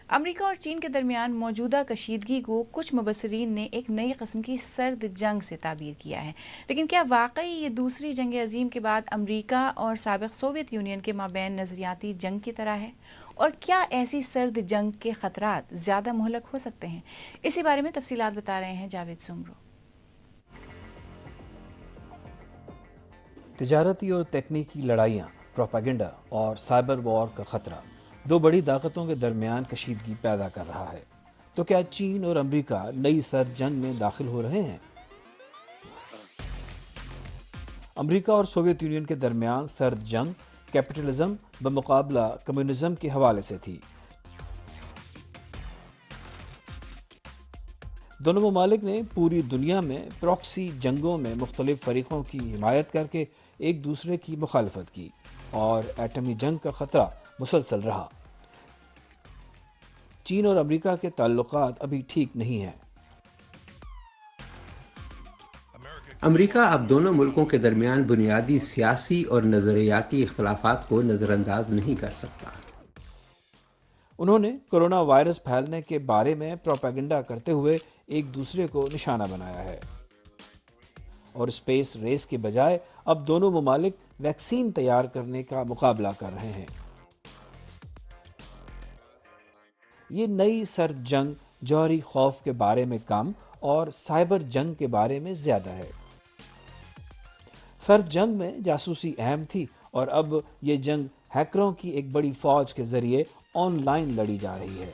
امریکہ اور چین کے درمیان موجودہ کشیدگی کو کچھ مبصرین نے ایک نئی قسم کی سرد جنگ سے تعبیر کیا ہے، لیکن کیا واقعی یہ دوسری جنگ عظیم کے بعد امریکہ اور سابق سوویت یونین کے مابین نظریاتی جنگ کی طرح ہے؟ اور کیا ایسی سرد جنگ کے خطرات زیادہ مہلک ہو سکتے ہیں؟ اسی بارے میں تفصیلات بتا رہے ہیں جاوید سمرو۔ تجارتی اور تکنیکی لڑائیاں، پروپیگنڈا اور سائبر وار کا خطرہ دو بڑی طاقتوں کے درمیان کشیدگی پیدا کر رہا ہے۔ تو کیا چین اور امریکہ نئی سرد جنگ میں داخل ہو رہے ہیں؟ امریکہ اور سوویت یونین کے درمیان سرد جنگ کیپٹلزم بمقابلہ کمیونزم کے حوالے سے تھی۔ دونوں ممالک نے پوری دنیا میں پراکسی جنگوں میں مختلف فریقوں کی حمایت کر کے ایک دوسرے کی مخالفت کی، اور ایٹمی جنگ کا خطرہ مسلسل رہا۔ چین اور امریکہ کے تعلقات ابھی ٹھیک نہیں ہیں۔ امریکہ اب دونوں ملکوں کے درمیان بنیادی سیاسی اور نظریاتی اختلافات کو نظر انداز نہیں کر سکتا۔ انہوں نے کرونا وائرس پھیلنے کے بارے میں پروپیگنڈا کرتے ہوئے ایک دوسرے کو نشانہ بنایا ہے، اور اسپیس ریس کے بجائے اب دونوں ممالک ویکسین تیار کرنے کا مقابلہ کر رہے ہیں۔ یہ نئی سرد جنگ جوہری خوف کے بارے میں کم اور سائبر جنگ کے بارے میں زیادہ ہے۔ سرد جنگ میں جاسوسی اہم تھی، اور اب یہ جنگ ہیکروں کی ایک بڑی فوج کے ذریعے آن لائن لڑی جا رہی ہے۔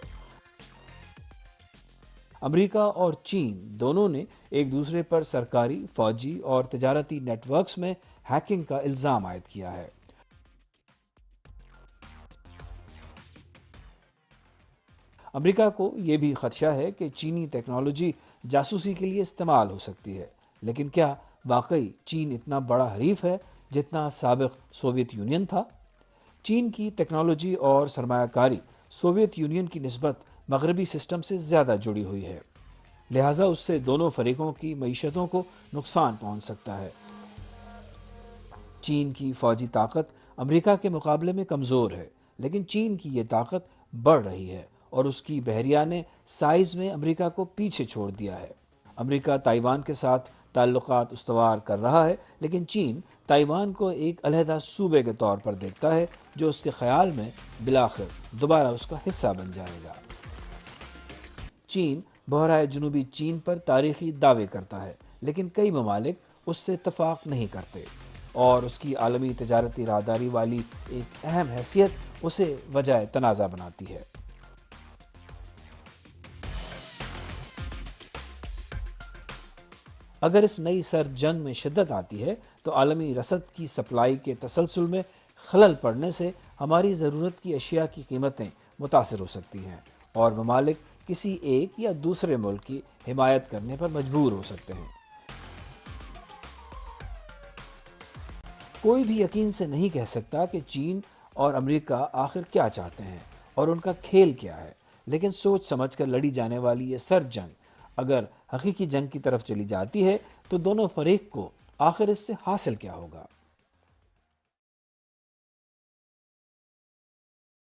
امریکہ اور چین دونوں نے ایک دوسرے پر سرکاری، فوجی اور تجارتی نیٹ ورکس میں ہیکنگ کا الزام عائد کیا ہے۔ امریکہ کو یہ بھی خدشہ ہے کہ چینی ٹیکنالوجی جاسوسی کے لیے استعمال ہو سکتی ہے، لیکن کیا واقعی چین اتنا بڑا حریف ہے جتنا سابق سوویت یونین تھا؟ چین کی ٹیکنالوجی اور سرمایہ کاری سوویت یونین کی نسبت مغربی سسٹم سے زیادہ جڑی ہوئی ہے، لہٰذا اس سے دونوں فریقوں کی معیشتوں کو نقصان پہنچ سکتا ہے۔ چین کی فوجی طاقت امریکہ کے مقابلے میں کمزور ہے، لیکن چین کی یہ طاقت بڑھ رہی ہے، اور اس کی بحریہ نے سائز میں امریکہ کو پیچھے چھوڑ دیا ہے۔ امریکہ تائیوان کے ساتھ تعلقات استوار کر رہا ہے، لیکن چین تائیوان کو ایک علیحدہ صوبے کے طور پر دیکھتا ہے، جو اس کے خیال میں بالآخر دوبارہ اس کا حصہ بن جائے گا۔ چین بحیرہ جنوبی چین پر تاریخی دعوے کرتا ہے، لیکن کئی ممالک اس سے اتفاق نہیں کرتے، اور اس کی عالمی تجارتی راہداری والی ایک اہم حیثیت اسے وجہ تنازع بناتی ہے۔ اگر اس نئی سرد جنگ میں شدت آتی ہے تو عالمی رسد کی سپلائی کے تسلسل میں خلل پڑنے سے ہماری ضرورت کی اشیاء کی قیمتیں متاثر ہو سکتی ہیں، اور ممالک کسی ایک یا دوسرے ملک کی حمایت کرنے پر مجبور ہو سکتے ہیں۔ کوئی بھی یقین سے نہیں کہہ سکتا کہ چین اور امریکہ آخر کیا چاہتے ہیں اور ان کا کھیل کیا ہے، لیکن سوچ سمجھ کر لڑی جانے والی یہ سرد جنگ اگر حقیقی جنگ کی طرف چلی جاتی ہے تو دونوں فریق کو آخر اس سے حاصل کیا ہوگا؟